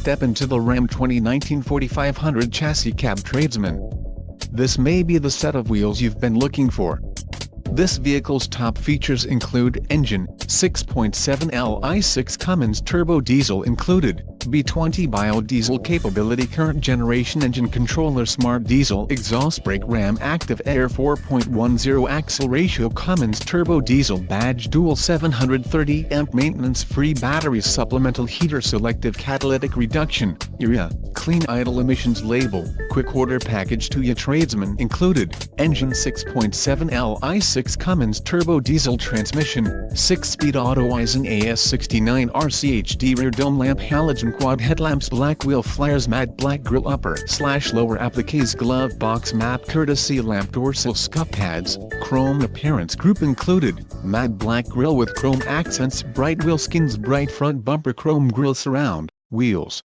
step into the Ram 2019 4500 Chassis Cab Tradesman. This may be the set of wheels you've been looking for. This vehicle's top features include engine, 6.7L i6 Cummins turbo diesel included, B20 biodiesel capability current generation engine controller smart diesel exhaust brake Ram active air 4.10 axle ratio Cummins turbo diesel badge dual 730 amp maintenance free batteries supplemental heater selective catalytic reduction, urea, clean idle emissions label, quick order package to your tradesman included, engine 6.7L i6 Cummins turbo diesel transmission, 6-speed auto Eisen AS69 RCHD rear dome lamp halogen quad headlamps black wheel flares matte black grille upper/lower appliques glove box map courtesy lamp dorsal scuff pads, chrome appearance group included, matte black grille with chrome accents bright wheel skins bright front bumper chrome grille surround, wheels.